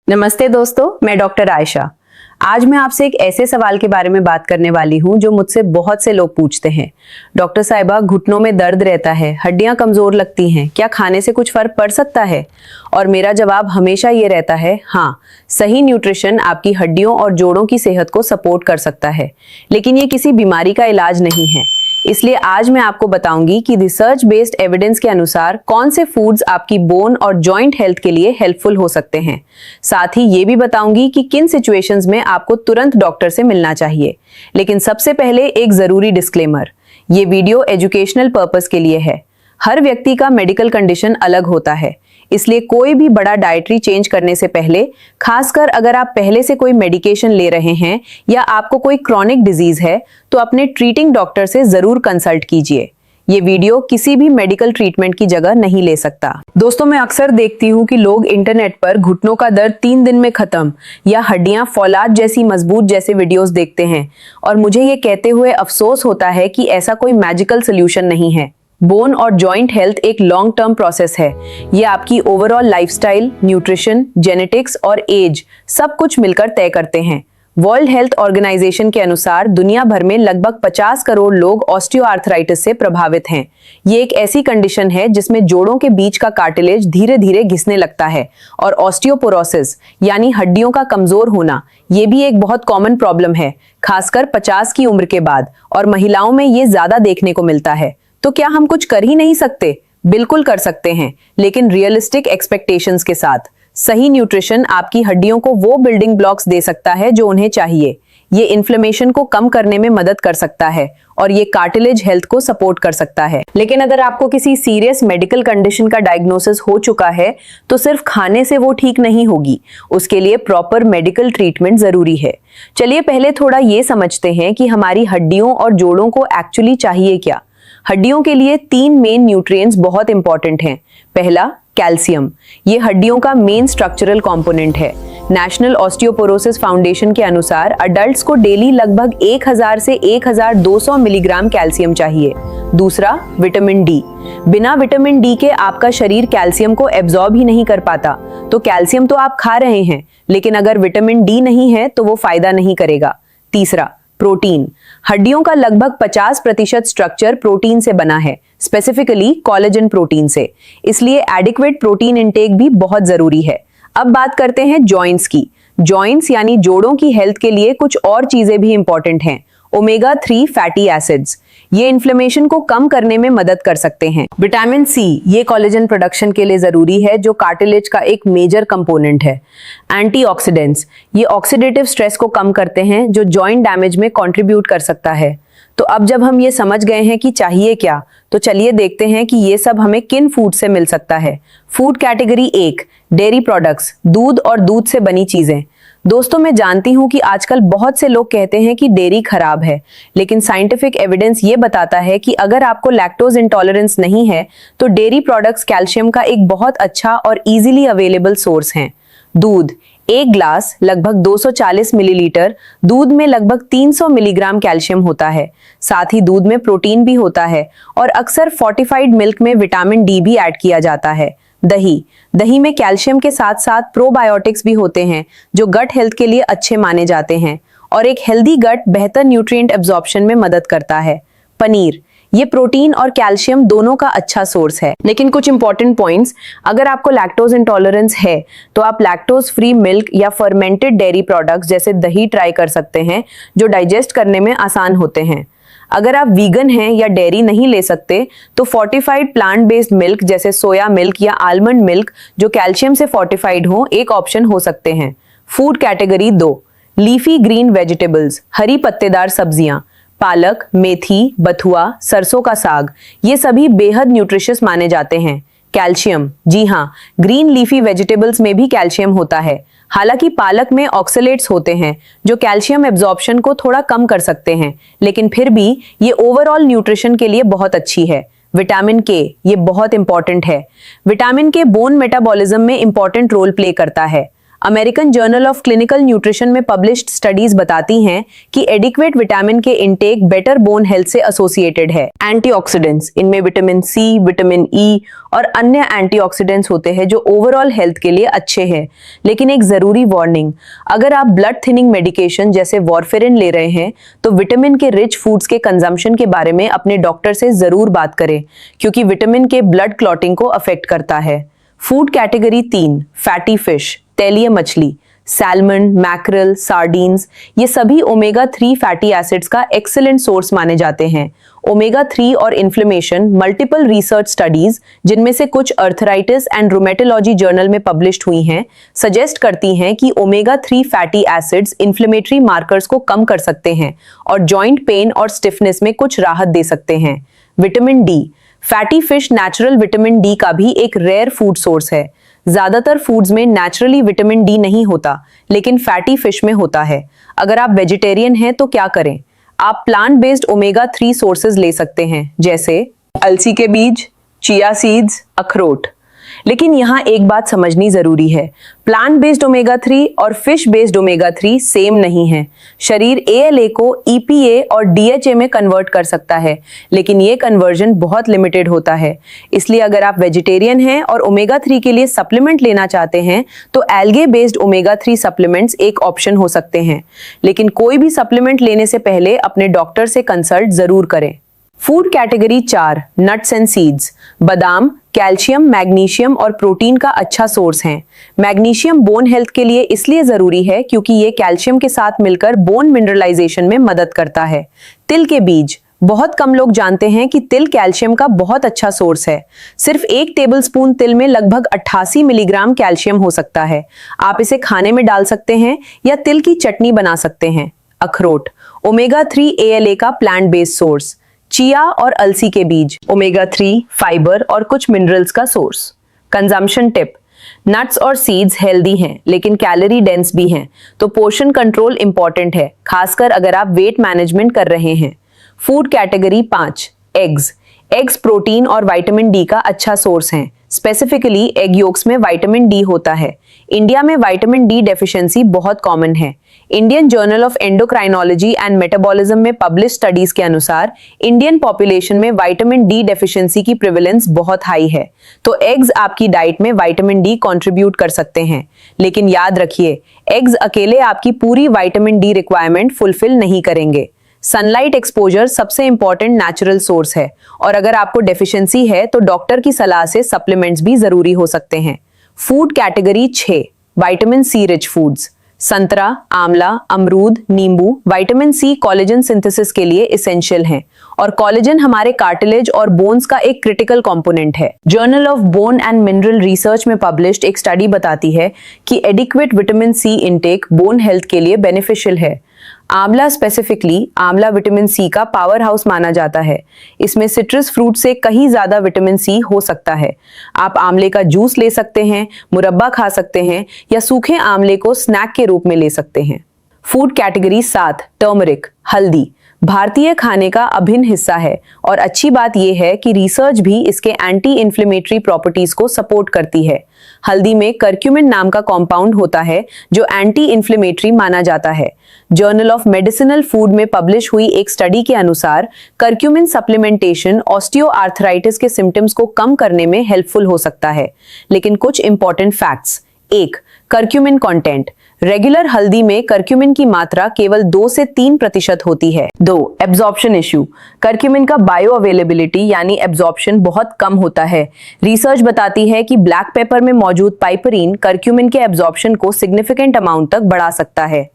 नमस्ते दोस्तों, मैं डॉक्टर आयशा। आज मैं आपसे एक ऐसे सवाल के बारे में बात करने वाली हूं जो मुझसे बहुत से लोग पूछते हैं। डॉक्टर साहिबा, घुटनों में दर्द रहता है, हड्डियां कमजोर लगती हैं, क्या खाने से कुछ फर्क पड़ सकता है? और मेरा जवाब हमेशा ये रहता है, हाँ, सही न्यूट्रिशन आपकी हड्डियों और जोड़ों की सेहत को सपोर्ट कर सकता है, लेकिन ये किसी बीमारी का इलाज नहीं है। इसलिए आज मैं आपको बताऊंगी कि रिसर्च बेस्ड एविडेंस के अनुसार कौन से फूड्स आपकी बोन और जॉइंट हेल्थ के लिए हेल्पफुल हो सकते हैं। साथ ही ये भी बताऊंगी कि किन सिचुएशंस में आपको तुरंत डॉक्टर से मिलना चाहिए। लेकिन सबसे पहले एक जरूरी डिस्क्लेमर, ये वीडियो एजुकेशनल पर्पस के लिए है। हर व्यक्ति का मेडिकल कंडीशन अलग होता है, इसलिए कोई भी बड़ा डाइटरी चेंज करने से पहले, खासकर अगर आप पहले से कोई मेडिकेशन ले रहे हैं या आपको कोई क्रॉनिक डिजीज है, तो अपने ट्रीटिंग डॉक्टर से जरूर कंसल्ट कीजिए। ये वीडियो किसी भी मेडिकल ट्रीटमेंट की जगह नहीं ले सकता। दोस्तों, मैं अक्सर देखती हूँ कि लोग इंटरनेट पर घुटनों का दर्द 3 दिन में खत्म या हड्डियां फौलाद जैसी मजबूत जैसे वीडियोस देखते हैं, और मुझे ये कहते हुए अफसोस होता है कि ऐसा कोई मैजिकल सोल्यूशन नहीं है। बोन और जॉइंट हेल्थ एक लॉन्ग टर्म प्रोसेस है। ये आपकी ओवरऑल लाइफस्टाइल, न्यूट्रिशन, जेनेटिक्स और एज सब कुछ मिलकर तय करते हैं। वर्ल्ड हेल्थ ऑर्गेनाइजेशन के अनुसार दुनिया भर में लगभग 50 करोड़ लोग ऑस्टियोआर्थराइटिस से प्रभावित हैं। ये एक ऐसी कंडीशन है जिसमें जोड़ों के बीच का कार्टिलेज धीरे धीरे घिसने लगता है, और ऑस्टियोपोरोसिस यानी हड्डियों का कमजोर होना, ये भी एक बहुत कॉमन प्रॉब्लम है, खासकर 50 की उम्र के बाद, और महिलाओं में ये ज्यादा देखने को मिलता है। तो क्या हम कुछ कर ही नहीं सकते? बिल्कुल कर सकते हैं, लेकिन रियलिस्टिक एक्सपेक्टेशंस के साथ। सही न्यूट्रिशन आपकी हड्डियों को वो बिल्डिंग ब्लॉक्स दे सकता है जो उन्हें चाहिए। ये इन्फ्लेमेशन को कम करने में मदद कर सकता है, और ये कार्टिलेज हेल्थ को सपोर्ट कर सकता है। लेकिन अगर आपको किसी सीरियस मेडिकल कंडीशन का डायग्नोसिस हो चुका है, तो सिर्फ खाने से वो ठीक नहीं होगी। उसके लिए प्रॉपर मेडिकल ट्रीटमेंट जरूरी है। चलिए पहले थोड़ा ये समझते हैं कि हमारी हड्डियों और जोड़ों को एक्चुअली चाहिए क्या। हड्डियों के लिए 3 मेन न्यूट्रिएंट्स बहुत इंपॉर्टेंट हैं। पहला, कैल्शियम। ये हड्डियों का मेन स्ट्रक्चरल कंपोनेंट है। नेशनल ऑस्टियोपोरोसिस फाउंडेशन के अनुसार अडल्ट्स को डेली लगभग 1000 से 1200 मिलीग्राम कैल्शियम चाहिए। दूसरा, विटामिन डी। बिना विटामिन डी के आपका शरीर कैल्शियम को एब्जॉर्ब ही नहीं कर पाता। तो कैल्शियम तो आप खा रहे हैं, लेकिन अगर विटामिन डी नहीं है तो वो फायदा नहीं करेगा। तीसरा, प्रोटीन। हड्डियों का लगभग 50% स्ट्रक्चर प्रोटीन से बना है, स्पेसिफिकली कोलेजन प्रोटीन से। इसलिए एडिक्वेट प्रोटीन इंटेक भी बहुत जरूरी है। अब बात करते हैं जॉइंट्स की। जॉइंट्स यानी जोड़ों की हेल्थ के लिए कुछ और चीजें भी इंपॉर्टेंट हैं। ओमेगा 3 फैटी एसिड्स, ये इन्फ्लेमेशन को कम करने में मदद कर सकते हैं। विटामिन सी, ये कोलेजन प्रोडक्शन के लिए जरूरी है, जो कार्टिलेज का एक मेजर कंपोनेंट है। एंटीऑक्सीडेंट्स, ये ऑक्सीडेटिव स्ट्रेस को कम करते हैं, जो जॉइंट डैमेज में कंट्रीब्यूट कर सकता है। तो अब जब हम ये समझ गए हैं कि चाहिए क्या, तो चलिए देखते हैं कि ये सब हमें किन फूड से मिल सकता है। फूड कैटेगरी 1, डेयरी प्रोडक्ट्स, दूध और दूध से बनी चीजें। दोस्तों, मैं जानती हूं कि आजकल बहुत से लोग कहते हैं कि डेयरी खराब है, लेकिन साइंटिफिक एविडेंस ये बताता है कि अगर आपको लैक्टोज इंटॉलरेंस नहीं है, तो डेयरी प्रोडक्ट्स कैल्शियम का एक बहुत अच्छा और इजीली अवेलेबल सोर्स हैं। दूध, एक ग्लास लगभग 240 मिलीलीटर दूध में लगभग 300 मिलीग्राम कैल्शियम होता है। साथ ही दूध में प्रोटीन भी होता है, और अक्सर फोर्टिफाइड मिल्क में विटामिन डी भी ऐड किया जाता है। दही, दही में कैल्शियम के साथ साथ प्रोबायोटिक्स भी होते हैं, जो गट हेल्थ के लिए अच्छे माने जाते हैं, और एक हेल्दी गट बेहतर न्यूट्रिएंट एब्जॉर्प्शन में मदद करता है। पनीर, ये प्रोटीन और कैल्शियम दोनों का अच्छा सोर्स है। लेकिन कुछ इंपॉर्टेंट पॉइंट्स, अगर आपको लैक्टोज इंटॉलरेंस है, तो आप लैक्टोज फ्री मिल्क या फर्मेंटेड डेयरी प्रोडक्ट्स जैसे दही ट्राई कर सकते हैं, जो डाइजेस्ट करने में आसान होते हैं। अगर आप वीगन हैं या डेयरी नहीं ले सकते, तो फोर्टिफाइड प्लांट बेस्ड मिल्क जैसे सोया मिल्क या आलमंड मिल्क, जो कैल्शियम से फोर्टिफाइड हो, एक ऑप्शन हो सकते हैं। Food category 2, leafy green vegetables, हरी पत्तेदार सब्जियां। पालक, मेथी, बथुआ, सरसों का साग, ये सभी बेहद न्यूट्रिशियस माने जाते हैं। कैल्शियम, जी हाँ, ग्रीन लीफी वेजिटेबल्स में भी कैल्शियम होता है। हालांकि पालक में ऑक्सलेट्स होते हैं, जो कैल्शियम एब्जॉर्प्शन को थोड़ा कम कर सकते हैं, लेकिन फिर भी ये ओवरऑल न्यूट्रिशन के लिए बहुत अच्छी है। विटामिन के, ये बहुत इंपॉर्टेंट है। विटामिन के बोन मेटाबॉलिज्म में इंपॉर्टेंट रोल प्ले करता है। American journal of clinical nutrition में पब्लिश्ड स्टडीज बताती हैं कि एडिक्वेट विटामिन के इनटेक बेटर बोन हेल्थ से एसोसिएटेड है। एंटीऑक्सीडेंट्स, इनमें विटामिन सी, विटामिन ई और अन्य एंटीऑक्सीडेंट्स होते हैं जो ओवरऑल हेल्थ के लिए अच्छे हैं। लेकिन एक जरूरी वार्निंग, अगर आप ब्लड थिनिंग मेडिकेशन जैसे वॉरफेरिन ले रहे हैं तो विटामिन के रिच फूड्स के कंजम्पशन के बारे में अपने डॉक्टर से जरूर बात करें, क्योंकि विटामिन के ब्लड क्लॉटिंग को अफेक्ट करता है। फूड कैटेगरी 3, फैटी फिश, तैलीय मछली, सैल्मन, मैकरल, सार्डीन्स, ये सभी ओमेगा 3 फैटी एसिड्स का एक्सीलेंट सोर्स माने जाते हैं। ओमेगा 3 और इन्फ्लेमेशन, मल्टीपल रिसर्च स्टडीज जिनमें से कुछ अर्थराइटिस एंड रूमेटोलॉजी जर्नल में पब्लिश्ड हुई हैं, सजेस्ट करती हैं कि omega 3 fatty acids inflammatory markers को कम कर सकते हैं और जॉइंट पेन और स्टिफनेस में कुछ राहत दे सकते हैं। Vitamin D, fatty fish natural vitamin D का भी एक रेयर फूड सोर्स है। ज्यादातर फूड्स में नेचुरली विटामिन डी नहीं होता, लेकिन फैटी फिश में होता है। अगर आप वेजिटेरियन हैं तो क्या करें? आप प्लांट बेस्ड ओमेगा 3 सोर्सेज ले सकते हैं, जैसे अलसी के बीज, चिया सीड्स, अखरोट। लेकिन यहाँ एक बात समझनी जरूरी है, प्लांट बेस्ड ओमेगा 3 और फिश बेस्ड ओमेगा 3 सेम नहीं है। शरीर ALA को EPA और DHA में कन्वर्ट कर सकता है, लेकिन ये कन्वर्जन बहुत लिमिटेड होता है। इसलिए अगर आप वेजिटेरियन हैं और ओमेगा 3 के लिए सप्लीमेंट लेना चाहते हैं तो एल्गे बेस्ड ओमेगा 3 सप्लीमेंट्स एक ऑप्शन हो सकते हैं। लेकिन कोई भी सप्लीमेंट लेने से पहले अपने डॉक्टर से कंसल्ट जरूर करें। Food category 4, nuts and seeds, बादाम कैल्शियम, मैग्नीशियम और प्रोटीन का अच्छा सोर्स हैं। मैग्नीशियम बोन हेल्थ के लिए इसलिए जरूरी है क्योंकि ये कैल्शियम के साथ मिलकर बोन मिनरलाइजेशन में मदद करता है। तिल के बीज, बहुत कम लोग जानते हैं कि तिल कैल्शियम का बहुत अच्छा सोर्स है। सिर्फ 1 टेबलस्पून तिल में लगभग 88 मिलीग्राम कैल्शियम हो सकता है। आप इसे खाने में डाल सकते हैं या तिल की चटनी बना सकते हैं। अखरोट, ओमेगा 3 ALA का प्लांट बेस्ड सोर्स। चिया और अलसी के बीज, ओमेगा 3, फाइबर और कुछ मिनरल्स का सोर्स। कंजम्पशन टिप, नट्स और सीड्स हेल्दी हैं लेकिन कैलोरी डेंस भी हैं, तो पोर्शन कंट्रोल इंपॉर्टेंट है, खासकर अगर आप वेट मैनेजमेंट कर रहे हैं। Food category 5, eggs. Eggs protein और विटामिन डी का अच्छा सोर्स हैं। स्पेसिफिकली एग योक्स में विटामिन डी होता है। इंडिया में विटामिन डी डेफिशिएंसी बहुत कॉमन है। Indian journal of endocrinology and metabolism में पब्लिश स्टडीज के अनुसार इंडियन पॉपुलेशन में विटामिन डी डेफिशिएंसी की प्रिवेलेंस बहुत हाई है, तो एग्स आपकी डाइट में विटामिन डी कंट्रीब्यूट कर सकते हैं। लेकिन याद रखिए, एग्स अकेले आपकी पूरी विटामिन डी रिक्वायरमेंट फुलफिल नहीं करेंगे। सनलाइट एक्सपोजर सबसे इंपॉर्टेंट नेचुरल सोर्स है, और अगर आपको डेफिशिएंसी है तो डॉक्टर की सलाह से सप्लीमेंट्स भी जरूरी हो सकते हैं। Food category 6, vitamin C rich foods. संतरा, आंवला, अमरूद, नींबू विटामिन सी कोलेजन सिंथेसिस के लिए एसेंशियल हैं, और कोलेजन हमारे कार्टिलेज और बोन्स का एक क्रिटिकल कंपोनेंट है। Journal of bone and mineral research में पब्लिश्ड एक स्टडी बताती है कि adequate vitamin C intake bone health के लिए बेनिफिशियल है। आंवला, स्पेसिफिकली आंवला विटामिन सी का पावर हाउस माना जाता है। इसमें सिट्रस फ्रूट से कहीं ज्यादा विटामिन सी हो सकता है। आप आंवले का जूस ले सकते हैं, मुरब्बा खा सकते हैं या सूखे आंवले को स्नैक के रूप में ले सकते हैं। फूड कैटेगरी 7, टर्मरिक, हल्दी, भारतीय खाने का अभिन्न हिस्सा है, और अच्छी बात यह है कि रिसर्च भी इसके एंटी इन्फ्लेमेटरी प्रॉपर्टीज को सपोर्ट करती है। हल्दी में करक्यूमिन नाम का कंपाउंड होता है जो एंटी इन्फ्लेमेटरी माना जाता है। जर्नल ऑफ मेडिसिनल फूड में पब्लिश हुई एक स्टडी के अनुसार करक्यूमिन सप्लीमेंटेशन ऑस्टियोआर्थराइटिस के सिम्टम्स को कम करने में हेल्पफुल हो सकता है। लेकिन कुछ important facts. 1, curcumin content. Regular हल्दी में करक्यूमिन की मात्रा केवल 2 से 3% होती है। 2, एब्जॉर्प्शन इश्यू। करक्यूमिन का बायो अवेलेबिलिटी यानी एब्जॉर्प्शन बहुत कम होता है। रिसर्च बताती है कि ब्लैक पेपर में मौजूद पाइपरीन करक्यूमिन के एब्जॉर्प्शन को सिग्निफिकेंट अमाउंट तक बढ़ा सकता है।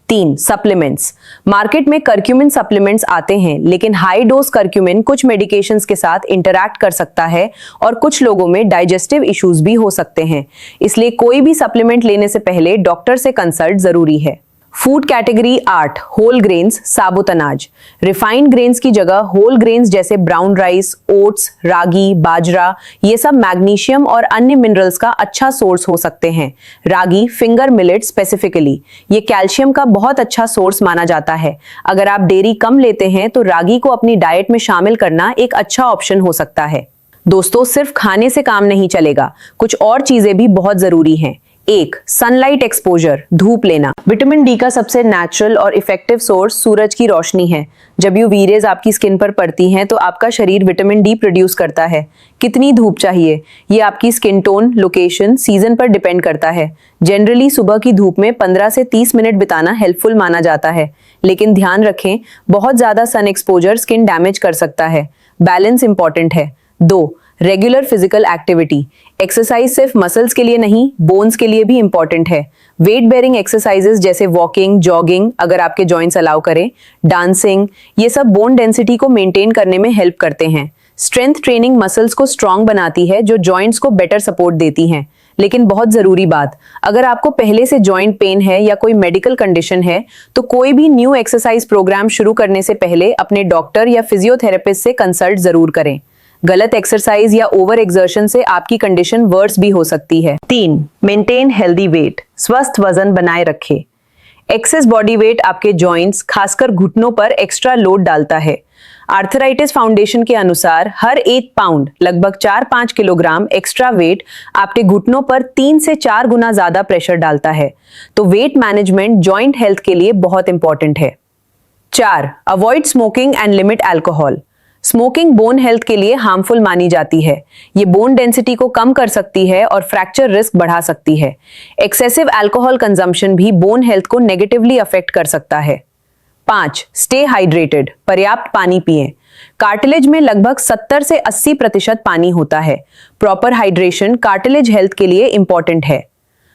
3, सप्लीमेंट्स। मार्केट में करक्यूमिन सप्लीमेंट्स आते हैं, लेकिन हाई डोज करक्यूमिन कुछ मेडिकेशंस के साथ इंटरैक्ट कर सकता है और कुछ लोगों में डाइजेस्टिव इश्यूज भी हो सकते हैं। इसलिए कोई भी सप्लीमेंट लेने से पहले डॉक्टर से कंसल्ट जरूरी है। फूड कैटेगरी 8, होल ग्रेन्स, साबुत अनाज। रिफाइंड ग्रेन्स की जगह होल ग्रेन्स जैसे ब्राउन राइस, ओट्स, रागी, बाजरा, ये सब मैग्नीशियम और अन्य मिनरल्स का अच्छा सोर्स हो सकते हैं। रागी, फिंगर मिलेट स्पेसिफिकली, ये कैल्शियम का बहुत अच्छा सोर्स माना जाता है। अगर आप डेयरी कम लेते हैं तो रागी को अपनी डाइट में शामिल करना एक अच्छा ऑप्शन हो सकता है। दोस्तों, सिर्फ खाने से काम नहीं चलेगा, कुछ और चीजें भी बहुत जरूरी हैं। एक, सनलाइट एक्सपोजर, धूप लेना। विटामिन डी का सबसे नेचुरल और इफेक्टिव सोर्स सूरज की रोशनी है। जब यूवी रेज आपकी स्किन पर पड़ती हैं तो आपका शरीर विटामिन डी प्रोड्यूस करता है। कितनी धूप चाहिए, ये आपकी स्किन टोन, लोकेशन, सीजन पर डिपेंड करता है। जनरली सुबह की धूप में 15 से 30 मिनट बिताना हेल्पफुल माना जाता है, लेकिन ध्यान रखें, बहुत ज्यादा सन एक्सपोजर स्किन डैमेज कर सकता है। बैलेंस इंपॉर्टेंट है। 2, रेगुलर फिजिकल एक्टिविटी। एक्सरसाइज सिर्फ मसल्स के लिए नहीं, बोन्स के लिए भी इंपॉर्टेंट है। वेट बेयरिंग एक्सरसाइजेस जैसे वॉकिंग, जॉगिंग, अगर आपके जॉइंट्स अलाउ करें, डांसिंग, ये सब बोन डेंसिटी को मेंटेन करने में हेल्प करते हैं। स्ट्रेंथ ट्रेनिंग मसल्स को स्ट्रांग बनाती है, जो जॉइंट्स को बेटर सपोर्ट देती हैं। लेकिन बहुत जरूरी बात, अगर आपको पहले से जॉइंट पेन है या कोई मेडिकल कंडीशन है तो कोई भी न्यू एक्सरसाइज प्रोग्राम शुरू करने से पहले अपने डॉक्टर या फिजियोथेरेपिस्ट से कंसल्ट जरूर करें। गलत एक्सरसाइज या ओवर एक्सर्शन से आपकी कंडीशन वर्स भी हो सकती है। 3, मेंटेन हेल्दी वेट, स्वस्थ वजन बनाए रखें। एक्सेस बॉडी वेट आपके जॉइंट्स, खासकर घुटनों पर एक्स्ट्रा लोड डालता है। आर्थराइटिस फाउंडेशन के अनुसार हर 1 पाउंड लगभग 4-5 किलोग्राम एक्स्ट्रा वेट आपके घुटनों पर 3 से 4 गुना ज्यादा प्रेशर डालता है। तो वेट मैनेजमेंट जॉइंट हेल्थ के लिए बहुत इंपॉर्टेंट है। 4, avoid smoking and limit alcohol. Smoking bone health के लिए हार्मफुल मानी जाती है। ये बोन डेंसिटी को कम कर सकती है और फ्रैक्चर रिस्क बढ़ा सकती है। एक्सेसिव अल्कोहल कंजम्पशन भी बोन हेल्थ को नेगेटिवली अफेक्ट कर सकता है। 5, स्टे हाइड्रेटेड, पर्याप्त पानी पिएं। कार्टिलेज में लगभग 70 से 80% पानी होता है। प्रॉपर हाइड्रेशन कार्टिलेज हेल्थ के लिए इंपॉर्टेंट है।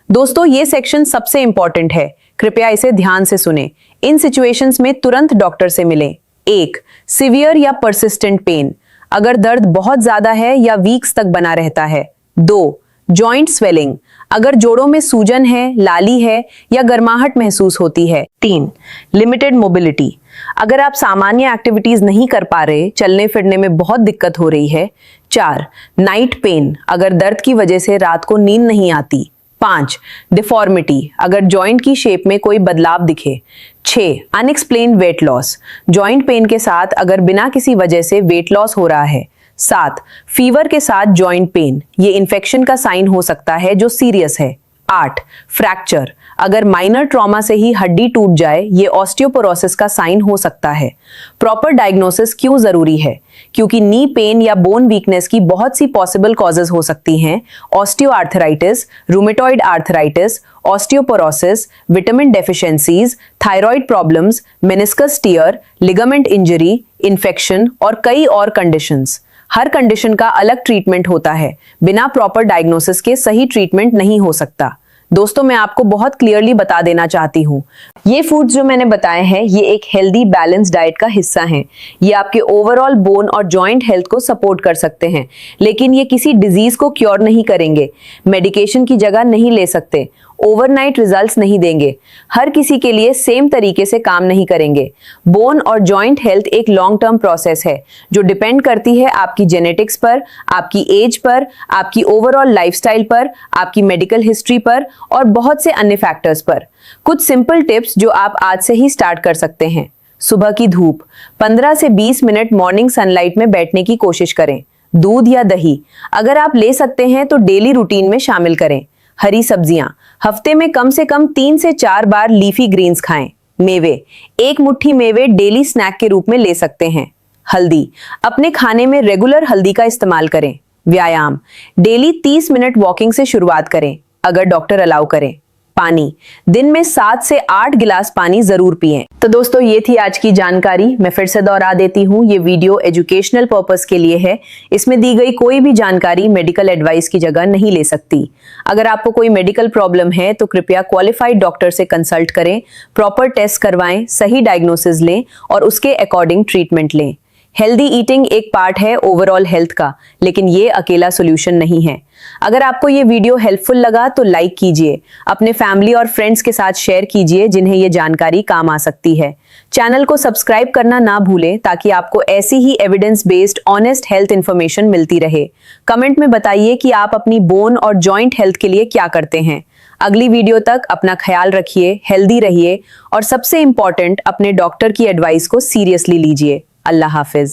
दोस्तों, ये सेक्शन सबसे इंपॉर्टेंट है, कृपया इसे ध्यान से सुने। इन सिचुएशंस में तुरंत डॉक्टर से मिलें। 1, सिवियर या परसिस्टेंट पेन, अगर दर्द बहुत ज्यादा है या वीक्स तक बना रहता है। 2, जॉइंट स्वेलिंग, अगर जोड़ों में सूजन है, लाली है या गर्माहट महसूस होती है। 3, लिमिटेड मोबिलिटी, अगर आप सामान्य एक्टिविटीज नहीं कर पा रहे, चलने फिरने में बहुत दिक्कत हो रही है। 4, नाइट पेन, अगर दर्द की वजह से रात को नींद नहीं आती। 5, डिफॉर्मिटी, अगर जॉइंट की शेप में कोई बदलाव दिखे। 6, unexplained weight loss, joint pain के साथ अगर बिना किसी वजह से वेट लॉस हो रहा है। 7, फीवर के साथ जॉइंट पेन, ये इन्फेक्शन का साइन हो सकता है जो सीरियस है। 8, फ्रैक्चर, अगर माइनर ट्रॉमा से ही हड्डी टूट जाए, ये ऑस्टियोपोरोसिस का साइन हो सकता है। प्रॉपर डायग्नोसिस क्यों जरूरी है? क्योंकि नी पेन या बोन वीकनेस की बहुत सी पॉसिबल कॉजेज हो सकती हैं। Osteoarthritis, rheumatoid arthritis, osteoporosis, vitamin deficiencies, thyroid problems, meniscus tier, ligament injury, infection और कई और कंडीशंस। हर कंडीशन का अलग ट्रीटमेंट होता है। बिना प्रॉपर डायग्नोसिस के सही ट्रीटमेंट नहीं हो सकता। दोस्तों, मैं आपको बहुत क्लियरली बता देना चाहती हूँ, ये फूड्स जो मैंने बताए हैं ये एक हेल्दी बैलेंस डाइट का हिस्सा हैं। ये आपके ओवरऑल बोन और जॉइंट हेल्थ को सपोर्ट कर सकते हैं, लेकिन ये किसी डिजीज को क्योर नहीं करेंगे, मेडिकेशन की जगह नहीं ले सकते, ओवरनाइट रिजल्ट्स नहीं देंगे, हर किसी के लिए सेम तरीके से काम नहीं करेंगे। बोन और जॉइंट हेल्थ एक लॉन्ग टर्म प्रोसेस है जो डिपेंड करती है आपकी जेनेटिक्स पर, आपकी एज पर, आपकी ओवरऑल लाइफस्टाइल पर, आपकी मेडिकल हिस्ट्री पर और बहुत से अन्य फैक्टर्स पर। कुछ सिंपल टिप्स जो आप आज से ही स्टार्ट कर सकते हैं। सुबह की धूप, 15 से 20 मिनट मॉर्निंग सनलाइट में बैठने की कोशिश करें। दूध या दही अगर आप ले सकते हैं तो डेली रूटीन में शामिल करें। हरी सब्जियां, हफ्ते में कम से कम 3 से 4 बार लीफी ग्रीन्स खाएं। मेवे, 1 मुट्ठी मेवे डेली स्नैक के रूप में ले सकते हैं। हल्दी, अपने खाने में रेगुलर हल्दी का इस्तेमाल करें। व्यायाम, डेली 30 मिनट वॉकिंग से शुरुआत करें, अगर डॉक्टर अलाउ करें। पानी, दिन में 7 से 8 गिलास पानी जरूर पिएं। तो दोस्तों, ये थी आज की जानकारी। मैं फिर से दोहरा देती हूँ, ये वीडियो एजुकेशनल पर्पस के लिए है। इसमें दी गई कोई भी जानकारी मेडिकल एडवाइस की जगह नहीं ले सकती। अगर आपको कोई मेडिकल प्रॉब्लम है तो कृपया क्वालिफाइड डॉक्टर से कंसल्ट करें, प्रॉपर टेस्ट करवाएं, सही डायग्नोसिस लें और उसके अकॉर्डिंग ट्रीटमेंट लें। हेल्दी ईटिंग एक पार्ट है ओवरऑल हेल्थ का, लेकिन ये अकेला सोल्यूशन नहीं है। अगर आपको ये वीडियो हेल्पफुल लगा तो लाइक कीजिए, अपने फैमिली और फ्रेंड्स के साथ शेयर कीजिए जिन्हें ये जानकारी काम आ सकती है। चैनल को सब्सक्राइब करना ना भूलें ताकि आपको ऐसी ही evidence based honest health information मिलती रहे। कमेंट में बताइए कि आप अपनी बोन और जॉइंट हेल्थ के लिए क्या करते हैं। अगली वीडियो तक अपना ख्याल रखिए, हेल्दी रहिए और सबसे इंपॉर्टेंट अपने डॉक्टर की एडवाइस को सीरियसली लीजिए। अल्लाह हाफिज।